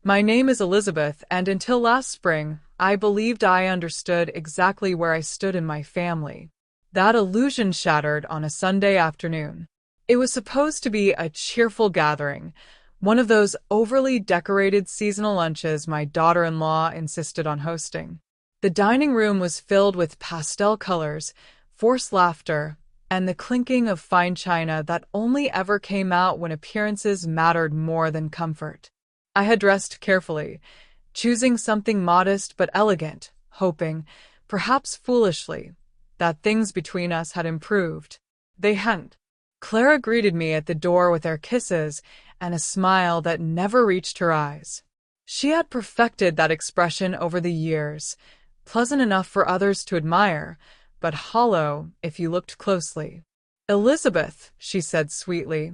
My name is Elizabeth, and until last spring, I believed I understood exactly where I stood in my family. That illusion shattered on a Sunday afternoon. It was supposed to be a cheerful gathering, one of those overly decorated seasonal lunches my daughter-in-law insisted on hosting. The dining room was filled with pastel colors, forced laughter, and the clinking of fine china that only ever came out when appearances mattered more than comfort. I had dressed carefully, choosing something modest but elegant, hoping, perhaps foolishly, that things between us had improved. They hadn't. Clara greeted me at the door with our kisses and a smile that never reached her eyes. She had perfected that expression over the years, pleasant enough for others to admire, but hollow if you looked closely. "Elizabeth," she said sweetly,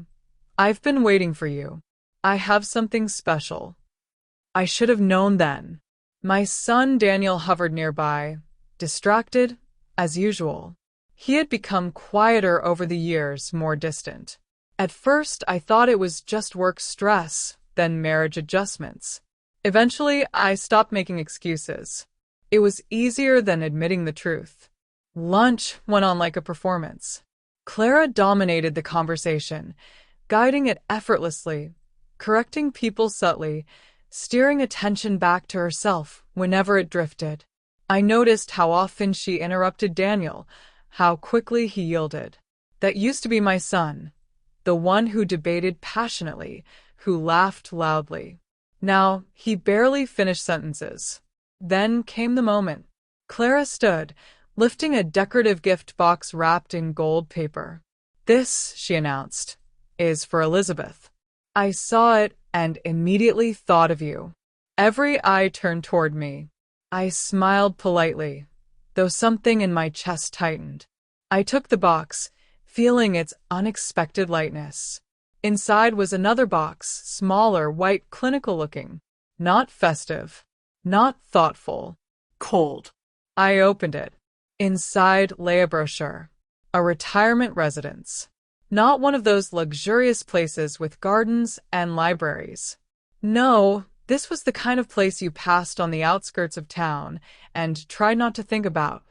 "I've been waiting for you. I have something special." I should have known then. My son Daniel hovered nearby, distracted, as usual. He had become quieter over the years, more distant. At first, I thought it was just work stress, then marriage adjustments. Eventually, I stopped making excuses. It was easier than admitting the truth. Lunch went on like a performance. Clara dominated the conversation, guiding it effortlessly, correcting people subtly, steering attention back to herself whenever it drifted. I noticed how often she interrupted Daniel, how quickly he yielded. That used to be my son, the one who debated passionately, who laughed loudly. Now, he barely finished sentences. Then came the moment. Clara stood, lifting a decorative gift box wrapped in gold paper. "This," she announced, "is for Elizabeth." I saw it and immediately thought of you. Every eye turned toward me. I smiled politely, though something in my chest tightened. I took the box, feeling its unexpected lightness. Inside was another box, smaller, white, clinical-looking. Not festive, not thoughtful, cold. I opened it. Inside lay a brochure. A retirement residence. Not one of those luxurious places with gardens and libraries. No, this was the kind of place you passed on the outskirts of town and tried not to think about.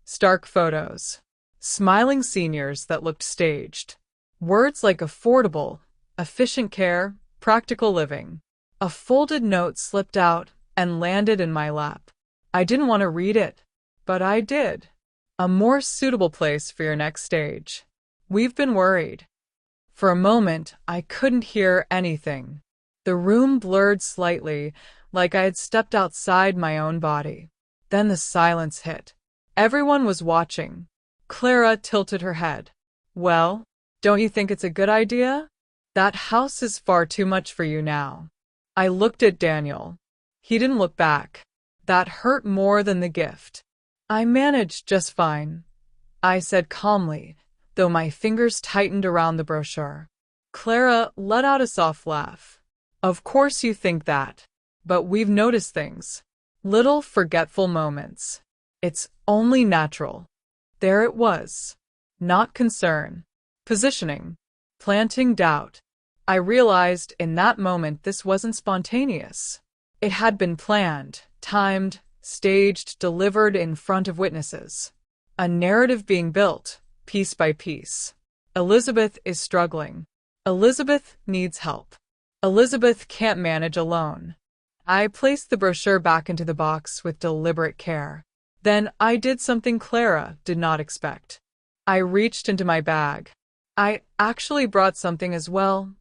Stark photos. Smiling seniors that looked staged. Words like affordable, efficient care, practical living. A folded note slipped out and landed in my lap. I didn't want to read it, but I did. A more suitable place for your next stage. We've been worried. For a moment, I couldn't hear anything. The room blurred slightly, like I had stepped outside my own body. Then the silence hit. Everyone was watching. Clara tilted her head. "Well, don't you think it's a good idea? That house is far too much for you now." I looked at Daniel. He didn't look back. That hurt more than the gift. "I managed just fine," I said calmly, though my fingers tightened around the brochure. Clara let out a soft laugh. "Of course you think that, but we've noticed things. Little forgetful moments. It's only natural." There it was. Not concern. Positioning. Planting doubt. I realized in that moment this wasn't spontaneous. It had been planned, timed, staged, delivered in front of witnesses. A narrative being built, piece by piece. Elizabeth is struggling. Elizabeth needs help. Elizabeth can't manage alone. I placed the brochure back into the box with deliberate care. Then I did something Clara did not expect. I reached into my bag. "I actually brought something as well,"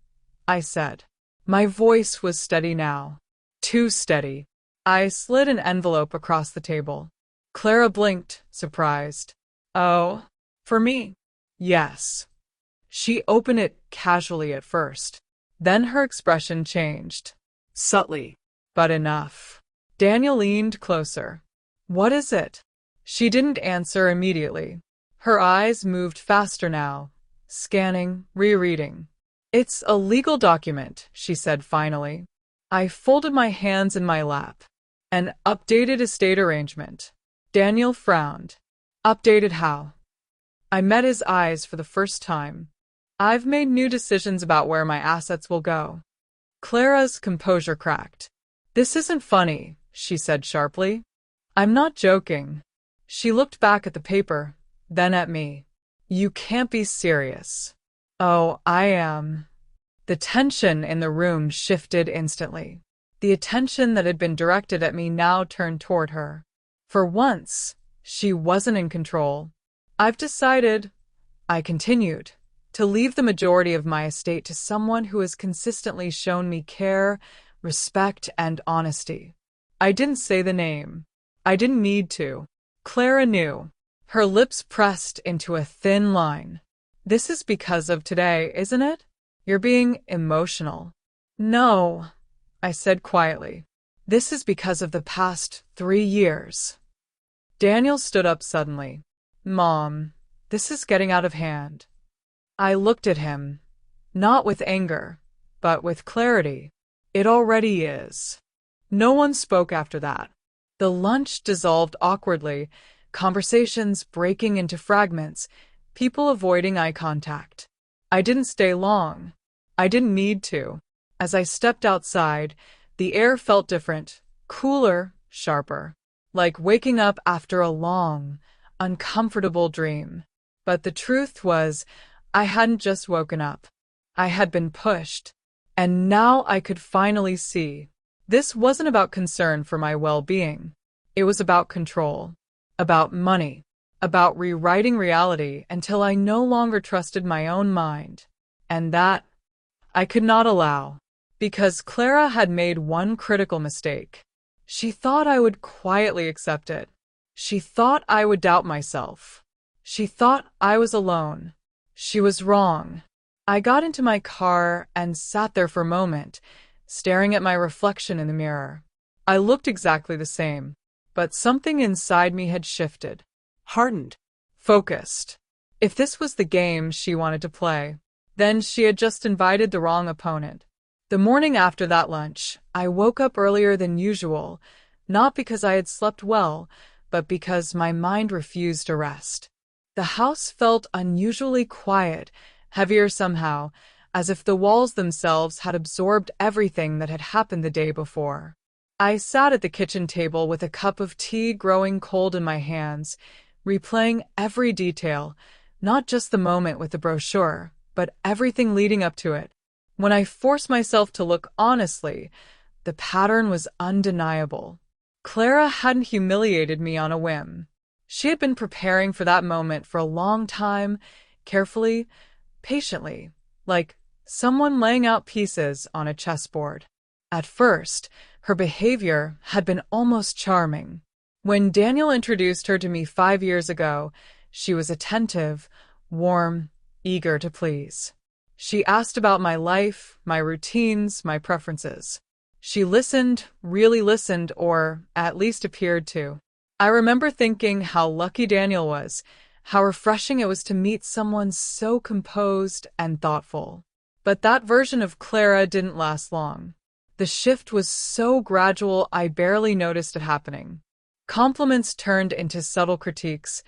I said. My voice was steady now. Too steady. I slid an envelope across the table. Clara blinked, surprised. "Oh, for me?" "Yes." She opened it casually at first. Then her expression changed. Subtly, but enough. Daniel leaned closer. "What is it?" She didn't answer immediately. Her eyes moved faster now, scanning, rereading. "It's a legal document," she said finally. I folded my hands in my lap. "An updated estate arrangement." Daniel frowned. "Updated how?" I met his eyes for the first time. "I've made new decisions about where my assets will go." Clara's composure cracked. This isn't funny, she said sharply. I'm not joking. She looked back at the paper, then at me. You can't be serious. Oh, I am. The tension in the room shifted instantly. The attention that had been directed at me now turned toward her. For once, she wasn't in control. I've decided, I continued, to leave the majority of my estate to someone who has consistently shown me care, respect, and honesty. I didn't say the name. I didn't need to. Clara knew. Her lips pressed into a thin line. This is because of today, isn't it? You're being emotional. No, I said quietly. This is because of the past 3 years. Daniel stood up suddenly. Mom, this is getting out of hand. I looked at him, not with anger, but with clarity. It already is. No one spoke after that. The lunch dissolved awkwardly, conversations breaking into fragments, people avoiding eye contact. I didn't stay long. I didn't need to. As I stepped outside, the air felt different, cooler, sharper, like waking up after a long, uncomfortable dream. But the truth was, I hadn't just woken up. I had been pushed, and now I could finally see. This wasn't about concern for my well-being. It was about control, about money, about rewriting reality until I no longer trusted my own mind. And that I could not allow, because Clara had made one critical mistake. She thought I would quietly accept it. She thought I would doubt myself. She thought I was alone. She was wrong. I got into my car and sat there for a moment, staring at my reflection in the mirror. I looked exactly the same, but something inside me had shifted, hardened, focused. If this was the game she wanted to play, then she had just invited the wrong opponent. The morning after that lunch, I woke up earlier than usual, not because I had slept well, but because my mind refused to rest. The house felt unusually quiet, heavier somehow, as if the walls themselves had absorbed everything that had happened the day before. I sat at the kitchen table with a cup of tea growing cold in my hands, replaying every detail, not just the moment with the brochure, but everything leading up to it. When I forced myself to look honestly, the pattern was undeniable. Clara hadn't humiliated me on a whim. She had been preparing for that moment for a long time, carefully, patiently, like someone laying out pieces on a chessboard. At first, her behavior had been almost charming. When Daniel introduced her to me 5 years ago, she was attentive, warm, eager to please. She asked about my life, my routines, my preferences. She listened, really listened, or at least appeared to. I remember thinking how lucky Daniel was, how refreshing it was to meet someone so composed and thoughtful. But that version of Clara didn't last long. The shift was so gradual I barely noticed it happening. Compliments turned into subtle critiques,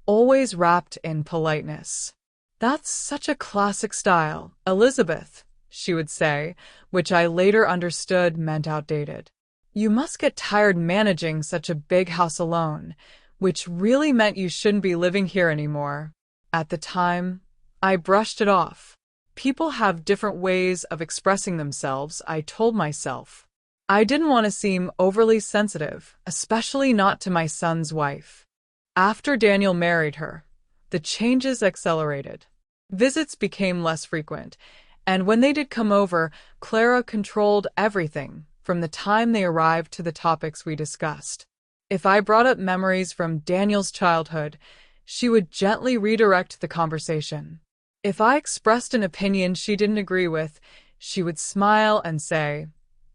always wrapped in politeness. That's such a classic style, Elizabeth, she would say, which I later understood meant outdated. You must get tired managing such a big house alone, which really meant you shouldn't be living here anymore. At the time, I brushed it off. People have different ways of expressing themselves, I told myself. I didn't want to seem overly sensitive, especially not to my son's wife. After Daniel married her, the changes accelerated. Visits became less frequent, and when they did come over, Clara controlled everything, from the time they arrived to the topics we discussed. If I brought up memories from Daniel's childhood, she would gently redirect the conversation. If I expressed an opinion she didn't agree with, she would smile and say,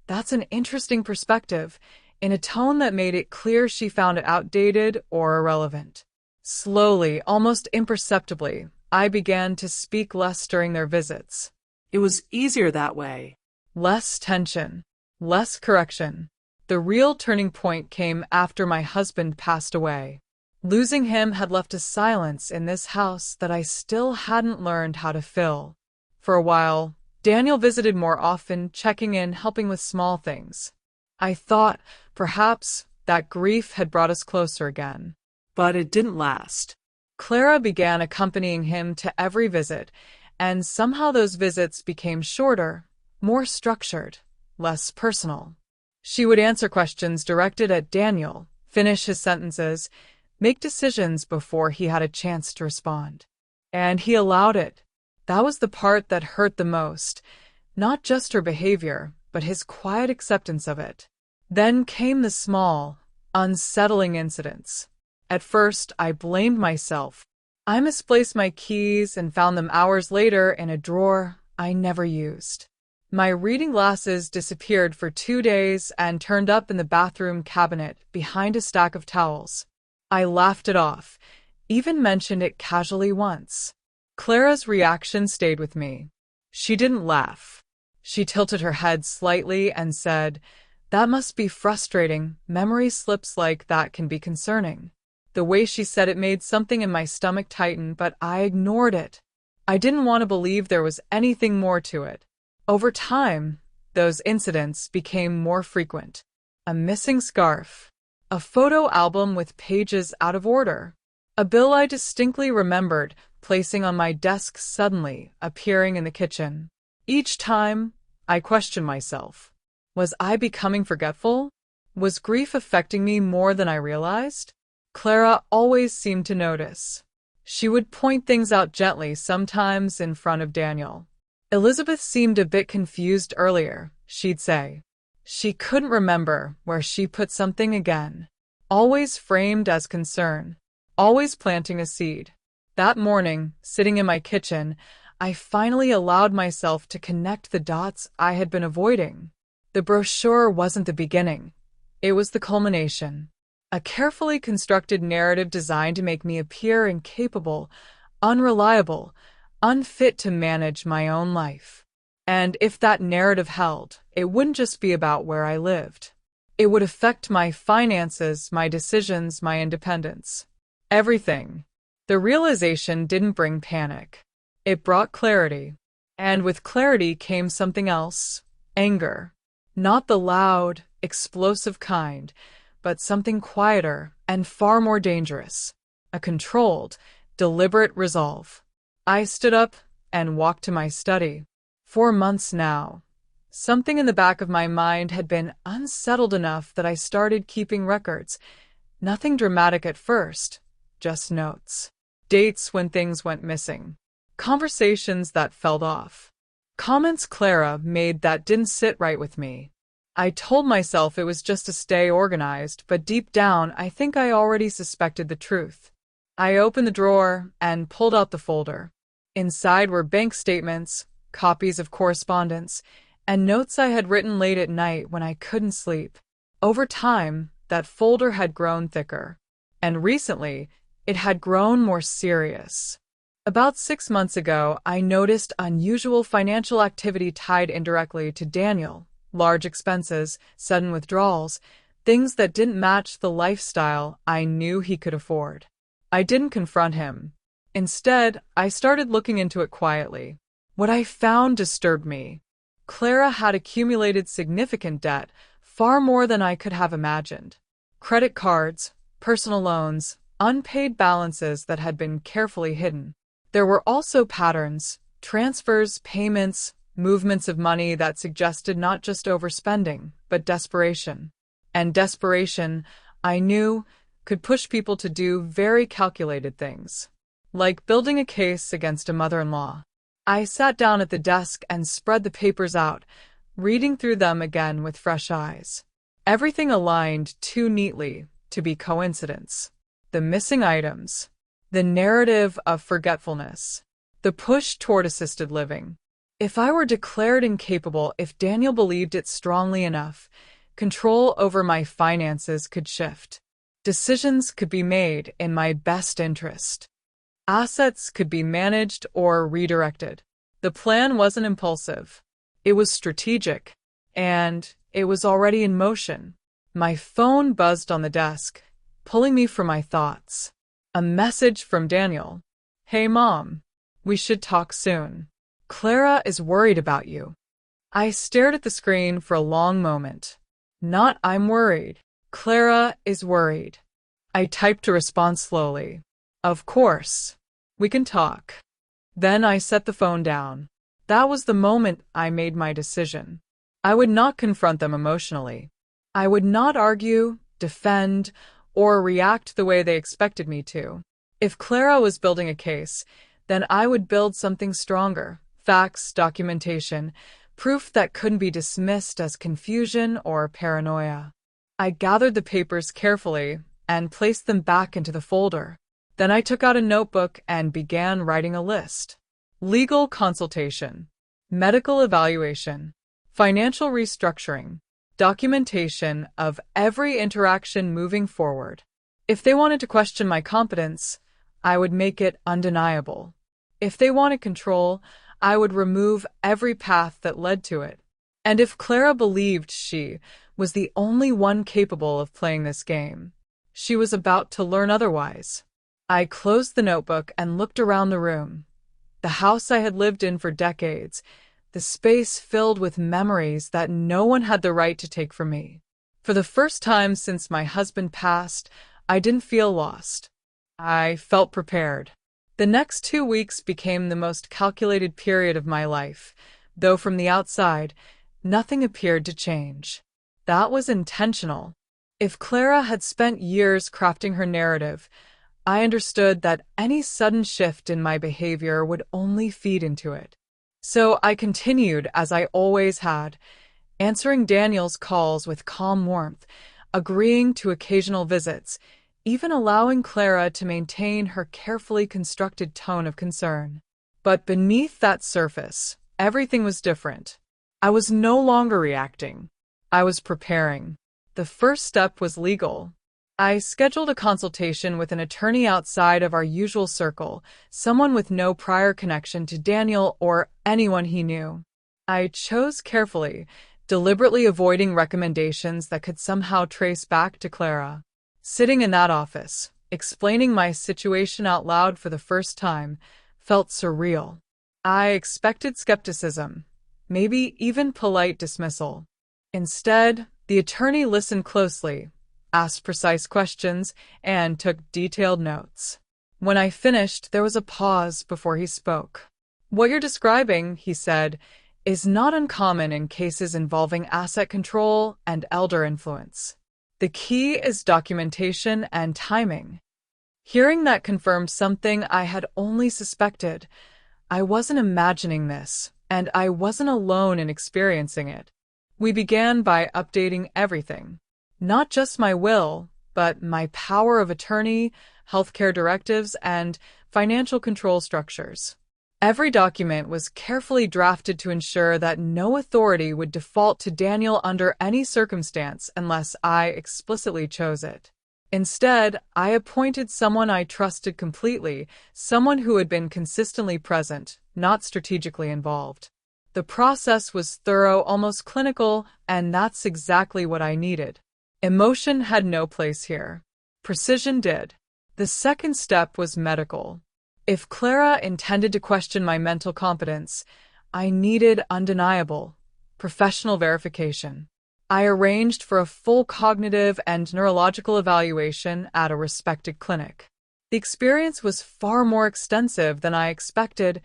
"That's an interesting perspective," in a tone that made it clear she found it outdated or irrelevant. Slowly, almost imperceptibly, I began to speak less during their visits. It was easier that way. Less tension, less correction. The real turning point came after my husband passed away. Losing him had left a silence in this house that I still hadn't learned how to fill. For a while, Daniel visited more often, checking in, helping with small things. I thought, perhaps, that grief had brought us closer again. But it didn't last. Clara began accompanying him to every visit, and somehow those visits became shorter, more structured, less personal. She would answer questions directed at Daniel, finish his sentences, make decisions before he had a chance to respond. And he allowed it. That was the part that hurt the most, not just her behavior, but his quiet acceptance of it. Then came the small, unsettling incidents. At first, I blamed myself. I misplaced my keys and found them hours later in a drawer I never used. My reading glasses disappeared for 2 days and turned up in the bathroom cabinet behind a stack of towels. I laughed it off, even mentioned it casually once. Clara's reaction stayed with me. She didn't laugh. She tilted her head slightly and said, "That must be frustrating. Memory slips like that can be concerning." The way she said it made something in my stomach tighten, but I ignored it. I didn't want to believe there was anything more to it. Over time, those incidents became more frequent. A missing scarf, a photo album with pages out of order, a bill I distinctly remembered placing on my desk suddenly appearing in the kitchen. Each time, I questioned myself. Was I becoming forgetful? Was grief affecting me more than I realized? Clara always seemed to notice. She would point things out gently, sometimes in front of Daniel. "Elizabeth seemed a bit confused earlier," she'd say. She couldn't remember where she put something again. Always framed as concern. Always planting a seed. That morning, sitting in my kitchen, I finally allowed myself to connect the dots I had been avoiding. The brochure wasn't the beginning. It was the culmination. A carefully constructed narrative designed to make me appear incapable, unreliable, unfit to manage my own life. And if that narrative held, it wouldn't just be about where I lived. It would affect my finances, my decisions, my independence. Everything. The realization didn't bring panic. It brought clarity. And with clarity came something else, anger. Not the loud, explosive kind, but something quieter and far more dangerous. A controlled, deliberate resolve. I stood up and walked to my study. For months now, something in the back of my mind had been unsettled enough that I started keeping records. Nothing dramatic at first, just notes. Dates when things went missing. Conversations that fell off. Comments Clara made that didn't sit right with me. I told myself it was just to stay organized, but deep down I think I already suspected the truth. I opened the drawer and pulled out the folder. Inside were bank statements, copies of correspondence, and notes I had written late at night when I couldn't sleep. Over time, that folder had grown thicker. And recently, it had grown more serious. About 6 months ago, I noticed unusual financial activity tied indirectly to Daniel. Large expenses, sudden withdrawals, things that didn't match the lifestyle I knew he could afford. I didn't confront him. Instead, I started looking into it quietly. What I found disturbed me. Clara had accumulated significant debt, far more than I could have imagined. Credit cards, personal loans, unpaid balances that had been carefully hidden. There were also patterns, transfers, payments, movements of money that suggested not just overspending, but desperation. And desperation, I knew, could push people to do very calculated things. Like building a case against a mother-in-law. I sat down at the desk and spread the papers out, reading through them again with fresh eyes. Everything aligned too neatly to be coincidence. The missing items. The narrative of forgetfulness. The push toward assisted living. If I were declared incapable, if Daniel believed it strongly enough, control over my finances could shift. Decisions could be made in my best interest. Assets could be managed or redirected. The plan wasn't impulsive. It was strategic. And it was already in motion. My phone buzzed on the desk, pulling me from my thoughts. A message from Daniel. "Hey, Mom. We should talk soon. Clara is worried about you." I stared at the screen for a long moment. Not I'm worried. Clara is worried. I typed a response slowly. Of course. We can talk. Then I set the phone down. That was the moment I made my decision. I would not confront them emotionally. I would not argue, defend, or react the way they expected me to. If Clara was building a case, then I would build something stronger. Facts, documentation, proof that couldn't be dismissed as confusion or paranoia. I gathered the papers carefully and placed them back into the folder. Then I took out a notebook and began writing a list. Legal consultation, medical evaluation, financial restructuring, documentation of every interaction moving forward. If they wanted to question my competence, I would make it undeniable. If they wanted control, I would remove every path that led to it. And if Clara believed she was the only one capable of playing this game, she was about to learn otherwise. I closed the notebook and looked around the room. The house I had lived in for decades, the space filled with memories that no one had the right to take from me. For the first time since my husband passed, I didn't feel lost. I felt prepared. The next 2 weeks became the most calculated period of my life, though from the outside, nothing appeared to change. That was intentional. If Clara had spent years crafting her narrative, I understood that any sudden shift in my behavior would only feed into it. So I continued as I always had, answering Daniel's calls with calm warmth, agreeing to occasional visits, even allowing Clara to maintain her carefully constructed tone of concern. But beneath that surface, everything was different. I was no longer reacting. I was preparing. The first step was legal. I scheduled a consultation with an attorney outside of our usual circle, someone with no prior connection to Daniel or anyone he knew. I chose carefully, deliberately avoiding recommendations that could somehow trace back to Clara. Sitting in that office, explaining my situation out loud for the first time, felt surreal. I expected skepticism, maybe even polite dismissal. Instead, the attorney listened closely, asked precise questions, and took detailed notes. When I finished, there was a pause before he spoke. What you're describing, he said, is not uncommon in cases involving asset control and elder influence. The key is documentation and timing. Hearing that confirmed something I had only suspected. I wasn't imagining this, and I wasn't alone in experiencing it. We began by updating everything. Not just my will, but my power of attorney, healthcare directives, and financial control structures. Every document was carefully drafted to ensure that no authority would default to Daniel under any circumstance unless I explicitly chose it. Instead, I appointed someone I trusted completely, someone who had been consistently present, not strategically involved. The process was thorough, almost clinical, and that's exactly what I needed. Emotion had no place here. Precision did. The second step was medical. If Clara intended to question my mental competence, I needed undeniable, professional verification. I arranged for a full cognitive and neurological evaluation at a respected clinic. The experience was far more extensive than I expected.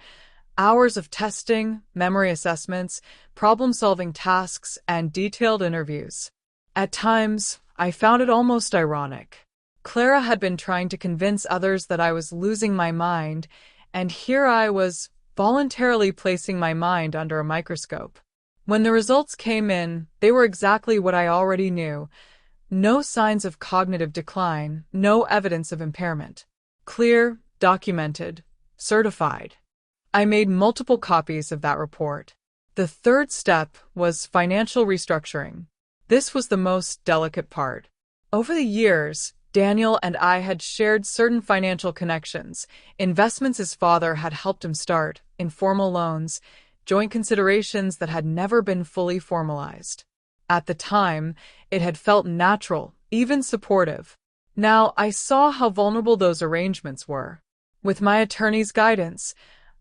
Hours of testing, memory assessments, problem-solving tasks, and detailed interviews. At times, I found it almost ironic. Clara had been trying to convince others that I was losing my mind, and here I was voluntarily placing my mind under a microscope. When the results came in, they were exactly what I already knew. No signs of cognitive decline, no evidence of impairment. Clear, documented, certified. I made multiple copies of that report. The third step was financial restructuring. This was the most delicate part. Over the years, Daniel and I had shared certain financial connections, investments his father had helped him start, informal loans, joint considerations that had never been fully formalized. At the time, it had felt natural, even supportive. Now I saw how vulnerable those arrangements were. With my attorney's guidance,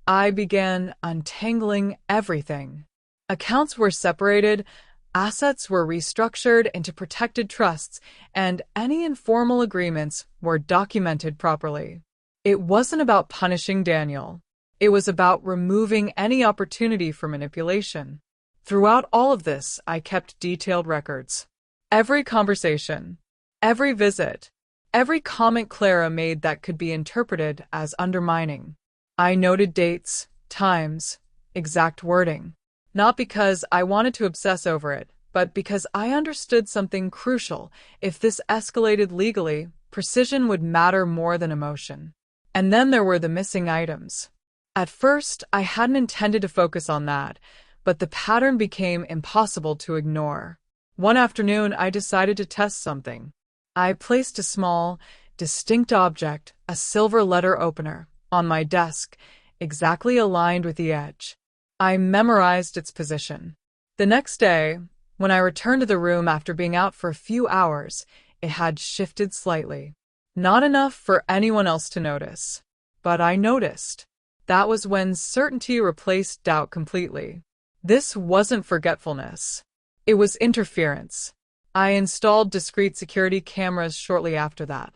I began untangling everything. Accounts were separated, Assets were restructured into protected trusts, and any informal agreements were documented properly. It wasn't about punishing Daniel. It was about removing any opportunity for manipulation. Throughout all of this, I kept detailed records. Every conversation, every visit, every comment Clara made that could be interpreted as undermining. I noted dates, times, exact wording. Not because I wanted to obsess over it, but because I understood something crucial. If this escalated legally, precision would matter more than emotion. And then there were the missing items. At first, I hadn't intended to focus on that, but the pattern became impossible to ignore. One afternoon, I decided to test something. I placed a small, distinct object, a silver letter opener, on my desk, exactly aligned with the edge. I memorized its position. The next day, when I returned to the room after being out for a few hours, it had shifted slightly. Not enough for anyone else to notice. But I noticed. That was when certainty replaced doubt completely. This wasn't forgetfulness. It was interference. I installed discrete security cameras shortly after that.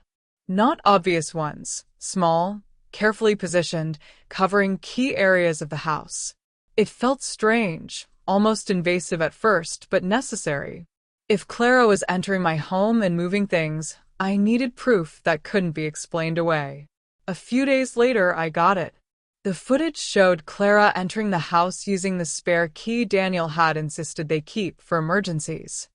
Not obvious ones, small, carefully positioned, covering key areas of the house. It felt strange, almost invasive at first, but necessary. If Clara was entering my home and moving things, I needed proof that couldn't be explained away. A few days later, I got it. The footage showed Clara entering the house using the spare key Daniel had insisted they keep for emergencies.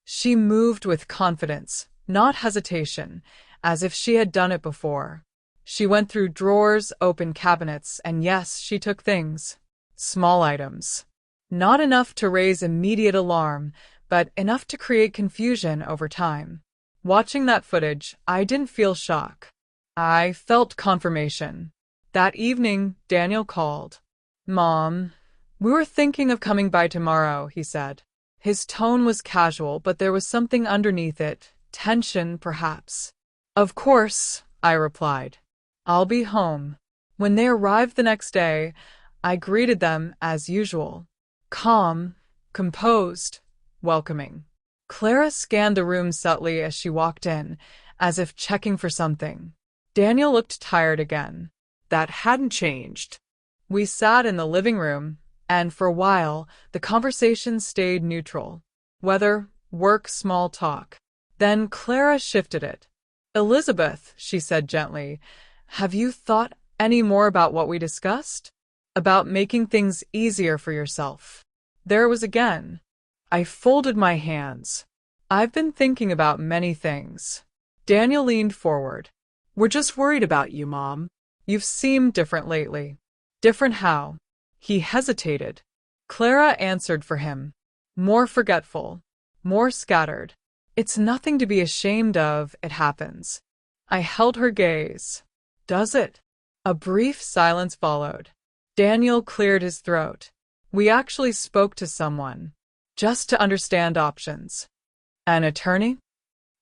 She moved with confidence, not hesitation, as if she had done it before. She went through drawers, opened cabinets, and yes, she took things. Small items. Not enough to raise immediate alarm, but enough to create confusion over time. Watching that footage, I didn't feel shock. I felt confirmation. That evening, Daniel called. "Mom, we were thinking of coming by tomorrow," he said. His tone was casual, but there was something underneath it, tension perhaps. "Of course," I replied. "I'll be home." When they arrived the next day, I greeted them as usual. Calm, composed, welcoming. Clara scanned the room subtly as she walked in, as if checking for something. Daniel looked tired again. That hadn't changed. We sat in the living room, and for a while, the conversation stayed neutral. Weather, work, small talk. Then Clara shifted it. "Elizabeth," she said gently, "have you thought any more about what we discussed? About making things easier for yourself?" There it was again. I folded my hands. "I've been thinking about many things." Daniel leaned forward. We're just worried about you, Mom. "You've seemed different lately." "Different how?" He hesitated. Clara answered for him. "More forgetful. More scattered. It's nothing to be ashamed of, it happens." I held her gaze. "Does it?" A brief silence followed. Daniel cleared his throat. "We actually spoke to someone. Just to understand options." "An attorney?"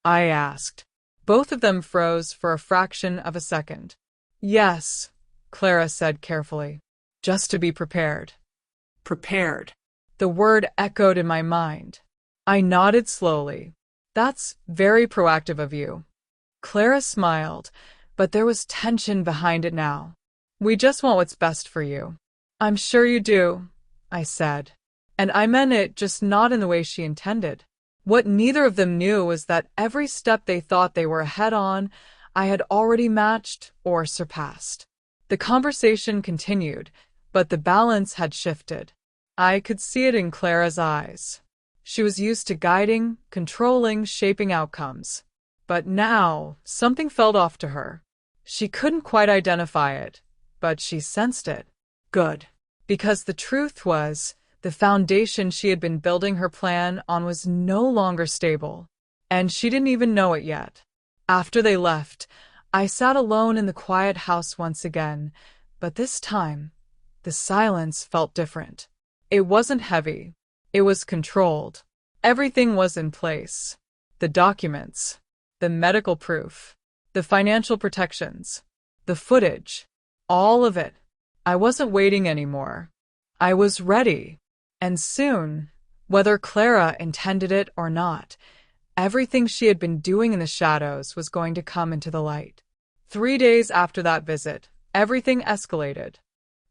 I asked. Both of them froze for a fraction of a second. "Yes," Clara said carefully. "Just to be prepared." Prepared. The word echoed in my mind. I nodded slowly. "That's very proactive of you." Clara smiled, but there was tension behind it now. "We just want what's best for you." "I'm sure you do," I said. And I meant it, just not in the way she intended. What neither of them knew was that every step they thought they were ahead on, I had already matched or surpassed. The conversation continued, but the balance had shifted. I could see it in Clara's eyes. She was used to guiding, controlling, shaping outcomes. But now, something felt off to her. She couldn't quite identify it, but she sensed it. Good. Because the truth was, the foundation she had been building her plan on was no longer stable. And she didn't even know it yet. After they left, I sat alone in the quiet house once again, but this time, the silence felt different. It wasn't heavy. It was controlled. Everything was in place. The documents, the medical proof, the financial protections, the footage, all of it. I wasn't waiting anymore. I was ready. And soon, Whether Clara intended it or not, everything she had been doing in the shadows was going to come into the light. 3 days after that visit, everything escalated.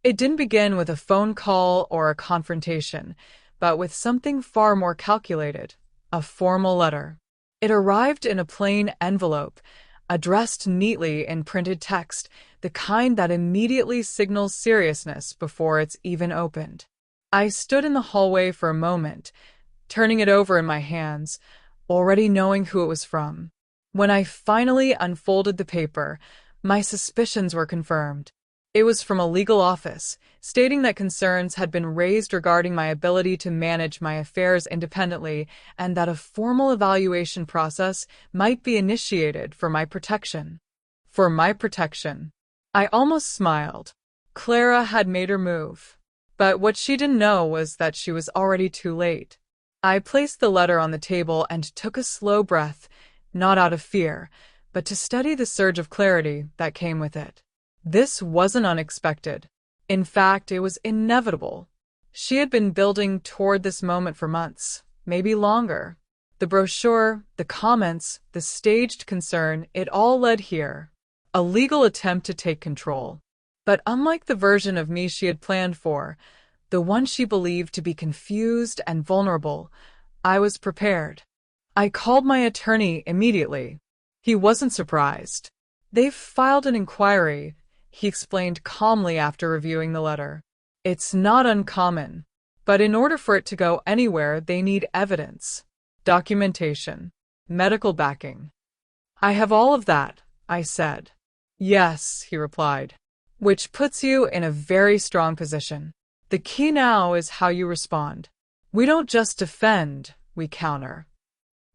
It didn't begin with a phone call or a confrontation, but with something far more calculated, a formal letter. It arrived in a plain envelope, addressed neatly in printed text, the kind that immediately signals seriousness before it's even opened. I stood in the hallway for a moment, turning it over in my hands, already knowing who it was from. When I finally unfolded the paper, my suspicions were confirmed. It was from a legal office, stating that concerns had been raised regarding my ability to manage my affairs independently and that a formal evaluation process might be initiated for my protection. For my protection. I almost smiled. Clara had made her move. But what she didn't know was that she was already too late. I placed the letter on the table and took a slow breath, not out of fear, but to steady the surge of clarity that came with it. This wasn't unexpected. In fact, it was inevitable. She had been building toward this moment for months, maybe longer. The brochure, the comments, the staged concern, it all led here. A legal attempt to take control. But unlike the version of me she had planned for, the one she believed to be confused and vulnerable, I was prepared. I called my attorney immediately. He wasn't surprised. "They've filed an inquiry," he explained calmly after reviewing the letter. "It's not uncommon, but in order for it to go anywhere, they need evidence, documentation, medical backing." "I have all of that," I said. "Yes," he replied, "which puts you in a very strong position. The key now is how you respond. We don't just defend, we counter."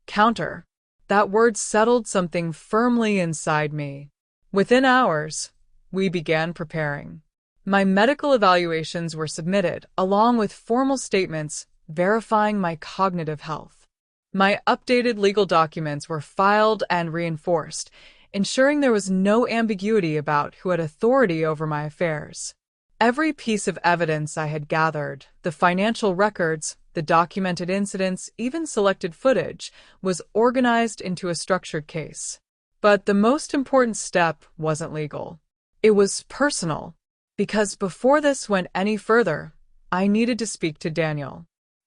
Counter. That word settled something firmly inside me. Within hours, we began preparing. My medical evaluations were submitted, along with formal statements verifying my cognitive health. My updated legal documents were filed and reinforced, ensuring there was no ambiguity about who had authority over my affairs. Every piece of evidence I had gathered, the financial records, the documented incidents, even selected footage, was organized into a structured case. But the most important step wasn't legal. It was personal, because before this went any further, I needed to speak to Daniel.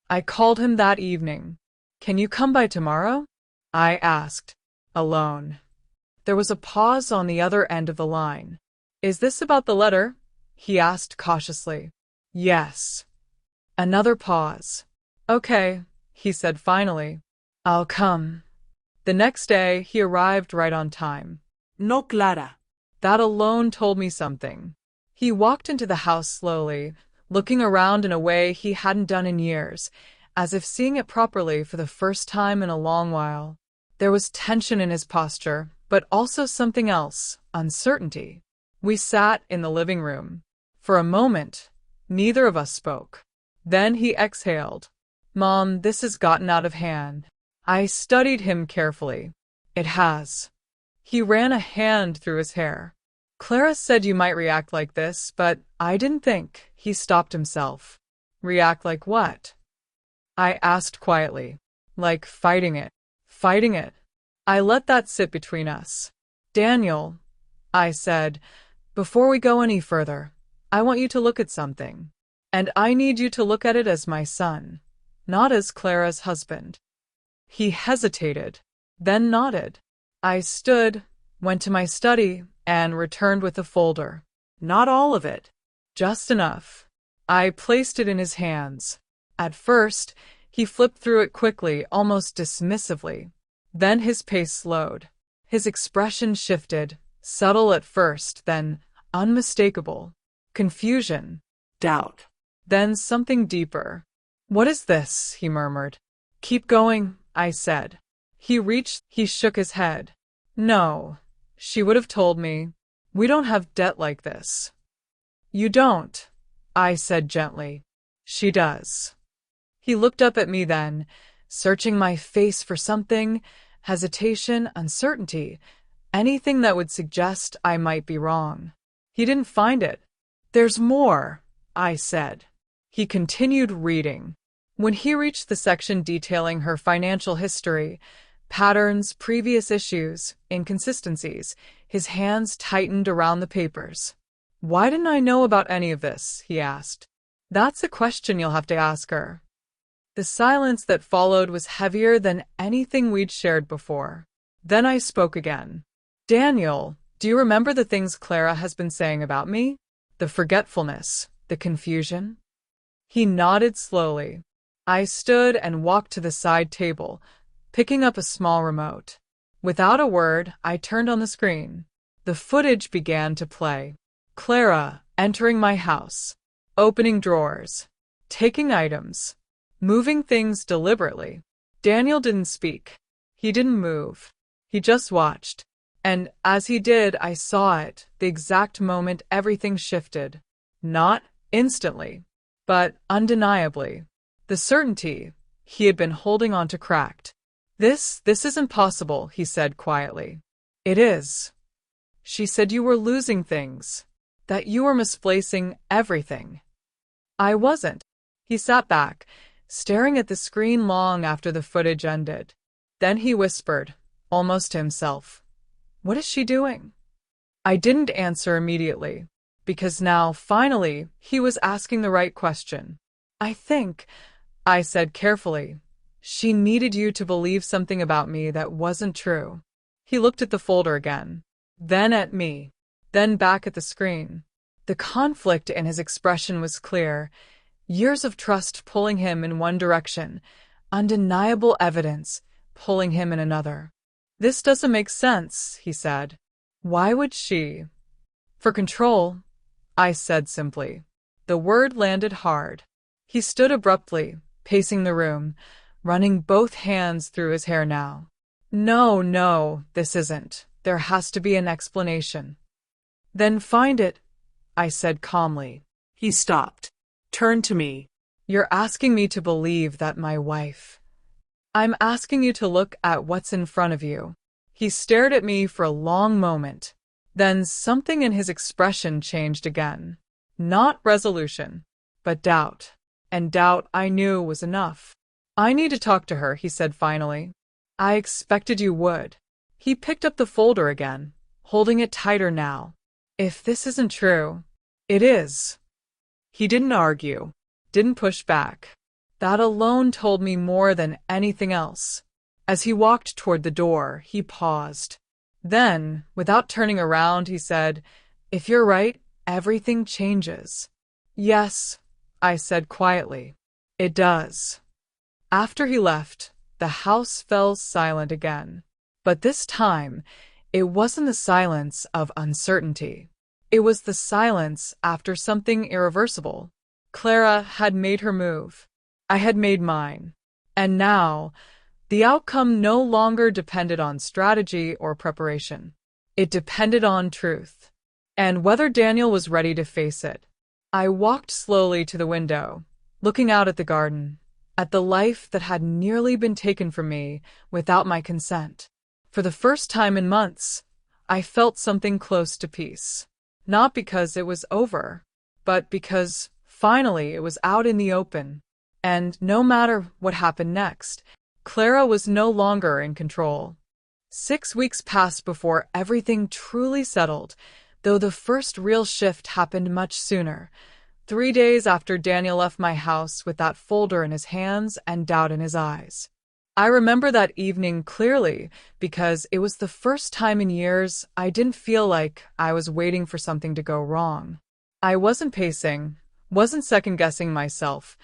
I called him that evening. "Can you come by tomorrow?" I asked, alone. There was a pause on the other end of the line. "Is this about the letter?" he asked cautiously. "Yes." Another pause. "Okay," he said finally. "I'll come." The next day, he arrived right on time. No, Clara. That alone told me something. He walked into the house slowly, looking around in a way he hadn't done in years, as if seeing it properly for the first time in a long while. There was tension in his posture, but also something else, uncertainty. We sat in the living room. For a moment, neither of us spoke. Then he exhaled. "Mom, this has gotten out of hand." I studied him carefully. "It has." He ran a hand through his hair. "Clara said you might react like this, but I didn't think." He stopped himself. "React like what?" I asked quietly. "Like fighting it." "Fighting it." I let that sit between us. "Daniel," I said, "before we go any further, I want you to look at something. And I need you to look at it as my son, not as Clara's husband." He hesitated, then nodded. I stood, went to my study, and returned with a folder. "Not all of it. Just enough." I placed it in his hands. At first, he flipped through it quickly, almost dismissively. Then his pace slowed. His expression shifted, subtle at first, then unmistakable. Confusion. Doubt. Then something deeper. "What is this?" he murmured. "Keep going," I said. He shook his head. "No. She would have told me. We don't have debt like this." "You don't," I said gently. "She does." He looked up at me then, searching my face for something, hesitation, uncertainty, anything that would suggest I might be wrong. He didn't find it. "There's more," I said. He continued reading. When he reached the section detailing her financial history, patterns, previous issues, inconsistencies, his hands tightened around the papers. "Why didn't I know about any of this?" he asked. "That's a question you'll have to ask her." The silence that followed was heavier than anything we'd shared before. Then I spoke again. "Daniel, do you remember the things Clara has been saying about me? The forgetfulness, the confusion?" He nodded slowly. I stood and walked to the side table, picking up a small remote. Without a word, I turned on the screen. The footage began to play. Clara entering my house, opening drawers, taking items, moving things deliberately. Daniel didn't speak. He didn't move. He just watched. And as he did, I saw it, the exact moment everything shifted. Not instantly, but undeniably. The certainty he had been holding on to cracked. This isn't possible," he said quietly. "It is. She said you were losing things, that you were misplacing everything." I wasn't. He sat back, staring at the screen long after the footage ended. Then he whispered, almost to himself, "What is she doing?" I didn't answer immediately, because now, finally, he was asking the right question. "I think," I said carefully, "she needed you to believe something about me that wasn't true." He looked at the folder again, then at me, then back at the screen. The conflict in his expression was clear. Years of trust pulling him in one direction, undeniable evidence pulling him in another. "This doesn't make sense," he said. "Why would she?" "For control," I said simply. The word landed hard. He stood abruptly, pacing the room, running both hands through his hair now. No, this isn't. There has to be an explanation." "Then find it," I said calmly. He stopped, turned to me. "You're asking me to believe that my wife—" "I'm asking you to look at what's in front of you." He stared at me for a long moment. Then something in his expression changed again. Not resolution, but doubt. And doubt, I knew, was enough. "I need to talk to her," he said finally. "I expected you would." He picked up the folder again, holding it tighter now. "If this isn't true—" "It is." He didn't argue, didn't push back. That alone told me more than anything else. As he walked toward the door, he paused. Then, without turning around, he said, "If you're right, everything changes." "Yes," I said quietly. "It does." After he left, the house fell silent again. But this time, it wasn't the silence of uncertainty. It was the silence after something irreversible. Clara had made her move. I had made mine. And now, the outcome no longer depended on strategy or preparation. It depended on truth. And whether Daniel was ready to face it. I walked slowly to the window, looking out at the garden, at the life that had nearly been taken from me without my consent. For the first time in months, I felt something close to peace. Not because it was over, but because, finally, it was out in the open. And no matter what happened next, Clara was no longer in control. 6 weeks passed before everything truly settled, though the first real shift happened much sooner. 3 days after Daniel left my house with that folder in his hands and doubt in his eyes. I remember that evening clearly because it was the first time in years I didn't feel like I was waiting for something to go wrong. I wasn't pacing, wasn't second-guessing myself,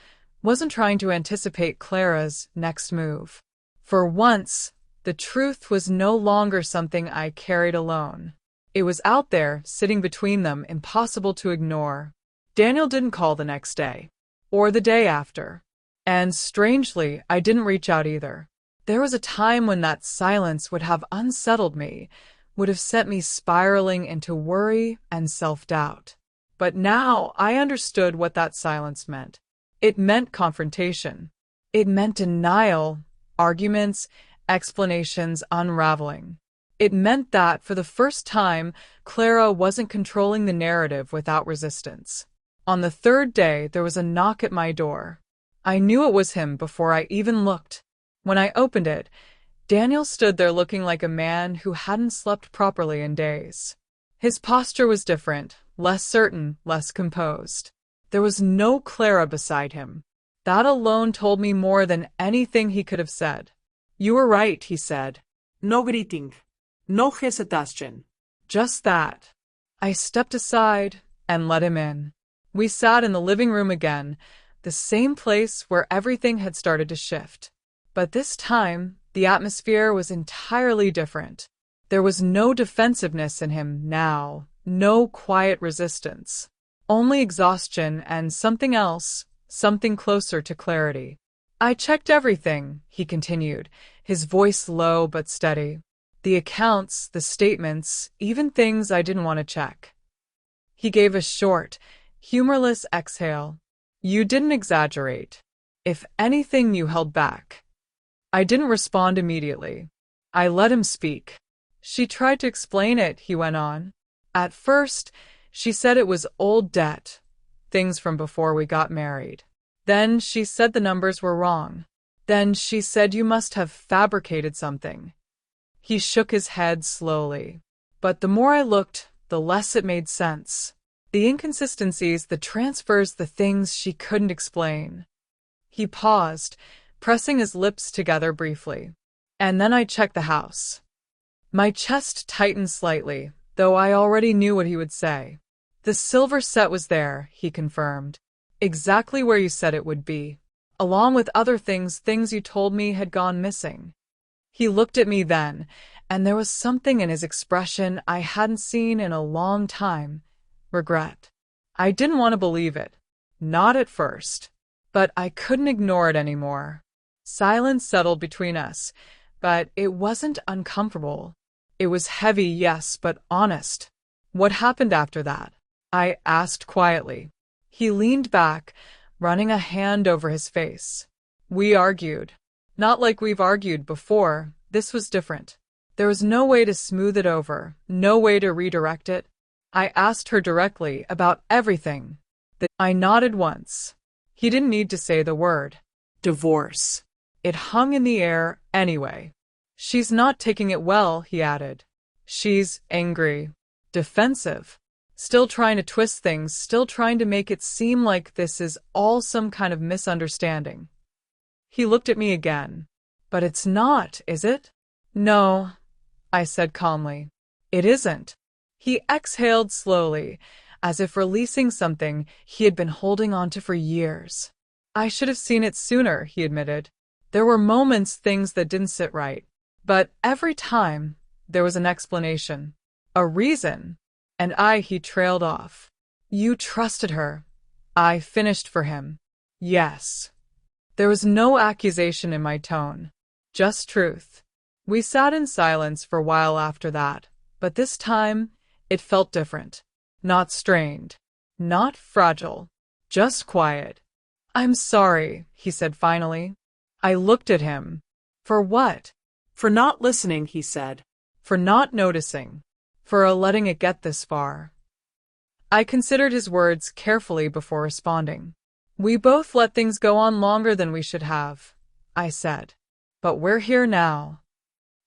wasn't trying to anticipate Clara's next move. For once, the truth was no longer something I carried alone. It was out there, sitting between them, impossible to ignore. Daniel didn't call the next day, or the day after. And strangely, I didn't reach out either. There was a time when that silence would have unsettled me, would have sent me spiraling into worry and self-doubt. But now I understood what that silence meant. It meant confrontation. It meant denial, arguments, explanations unraveling. It meant that, for the first time, Clara wasn't controlling the narrative without resistance. On the third day, there was a knock at my door. I knew it was him before I even looked. When I opened it, Daniel stood there looking like a man who hadn't slept properly in days. His posture was different, less certain, less composed. There was no Clara beside him. That alone told me more than anything he could have said. You were right, he said. No greeting. No hesitation. Just that. I stepped aside and let him in. We sat in the living room again, the same place where everything had started to shift. But this time, the atmosphere was entirely different. There was no defensiveness in him now, no quiet resistance. Only exhaustion and something else, something closer to clarity. I checked everything, he continued, his voice low but steady. The accounts, the statements, even things I didn't want to check. He gave a short, humorless exhale. You didn't exaggerate. If anything, you held back. I didn't respond immediately. I let him speak. She tried to explain it, he went on. At first, she said it was old debt, things from before we got married. Then she said the numbers were wrong. Then she said you must have fabricated something. He shook his head slowly. But the more I looked, the less it made sense. The inconsistencies, the transfers, the things she couldn't explain. He paused, pressing his lips together briefly. And then I checked the house. My chest tightened slightly, though I already knew what he would say. The silver set was there, he confirmed. Exactly where you said it would be. Along with other things you told me had gone missing. He looked at me then, and there was something in his expression I hadn't seen in a long time. Regret. I didn't want to believe it. Not at first. But I couldn't ignore it anymore. Silence settled between us, but it wasn't uncomfortable. It was heavy, yes, but honest. What happened after that? I asked quietly. He leaned back, running a hand over his face. We argued. Not like we've argued before. This was different. There was no way to smooth it over, no way to redirect it. I asked her directly about everything. I nodded once. He didn't need to say the word. Divorce. It hung in the air anyway. She's not taking it well, he added. She's angry, defensive, still trying to twist things, still trying to make it seem like this is all some kind of misunderstanding. He looked at me again. But it's not, is it? No, I said calmly. It isn't. He exhaled slowly, as if releasing something he had been holding on to for years. I should have seen it sooner, he admitted. There were moments, things that didn't sit right. But every time, there was an explanation. A reason. And he trailed off. You trusted her. I finished for him. Yes. There was no accusation in my tone. Just truth. We sat in silence for a while after that, but this time, it felt different. Not strained. Not fragile. Just quiet. I'm sorry, he said finally. I looked at him. For what? For not listening, he said. For not noticing. For letting it get this far. I considered his words carefully before responding. We both let things go on longer than we should have, I said. But we're here now.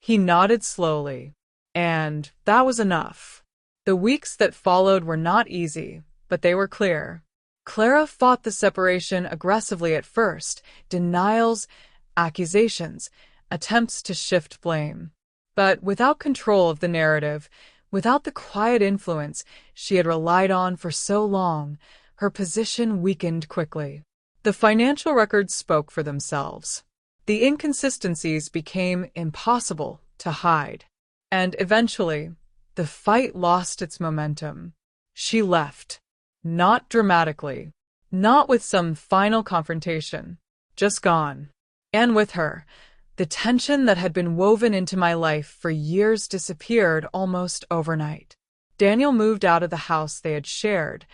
He nodded slowly. And that was enough. The weeks that followed were not easy, but they were clear. Clara fought the separation aggressively at first, denials, accusations, attempts to shift blame. But without control of the narrative, without the quiet influence she had relied on for so long, her position weakened quickly. The financial records spoke for themselves. The inconsistencies became impossible to hide. And eventually, the fight lost its momentum. She left. Not dramatically. Not with some final confrontation. Just gone. And with her, the tension that had been woven into my life for years disappeared almost overnight. Daniel moved out of the house they had shared,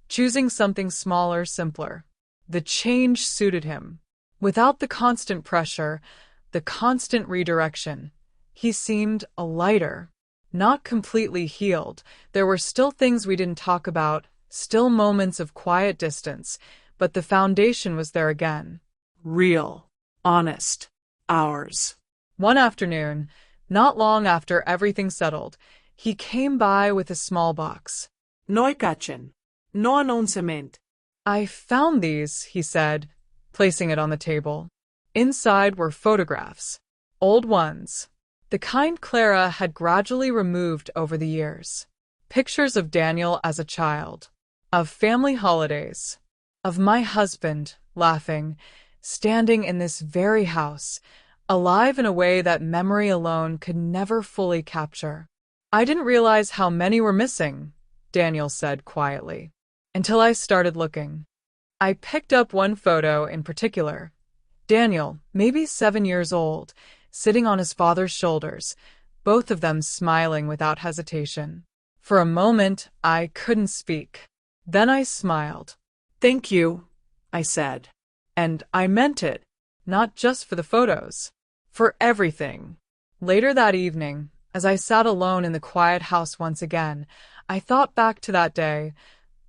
choosing something smaller, simpler. The change suited him. Without the constant pressure, the constant redirection, he seemed a lighter. Not completely healed. There were still things we didn't talk about, still moments of quiet distance, but the foundation was there again. Real. Honest. Ours. One afternoon, not long after everything settled, he came by with a small box. No hay cachen. No announcement. I found these, he said, placing it on the table. Inside were photographs. Old ones. The kind Clara had gradually removed over the years. Pictures of Daniel as a child. Of family holidays. Of my husband, laughing, standing in this very house, alive in a way that memory alone could never fully capture. I didn't realize how many were missing, Daniel said quietly, until I started looking. I picked up one photo in particular. Daniel, maybe 7 years old, sitting on his father's shoulders, both of them smiling without hesitation. For a moment, I couldn't speak. Then I smiled. Thank you, I said. And I meant it, not just for the photos, for everything. Later that evening, as I sat alone in the quiet house once again, I thought back to that day,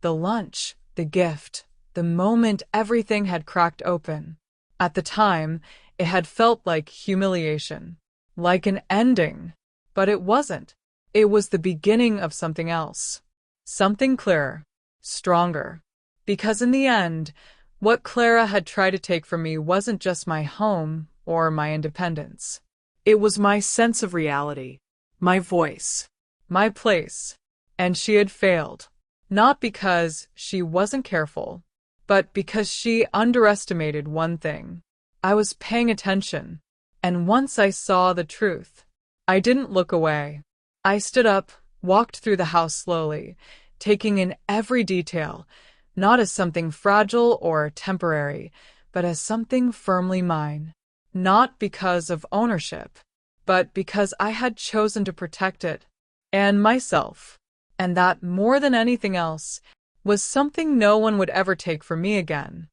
the lunch, the gift, the moment everything had cracked open. At the time, it had felt like humiliation, like an ending, but it wasn't. It was the beginning of something else, something clearer, stronger. Because in the end, what Clara had tried to take from me wasn't just my home or my independence. It was my sense of reality, my voice, my place. And she had failed, not because she wasn't careful, but because she underestimated one thing. I was paying attention, and once I saw the truth, I didn't look away. I stood up, walked through the house slowly, taking in every detail, not as something fragile or temporary, but as something firmly mine. Not because of ownership, but because I had chosen to protect it, and myself. And that, more than anything else, was something no one would ever take from me again.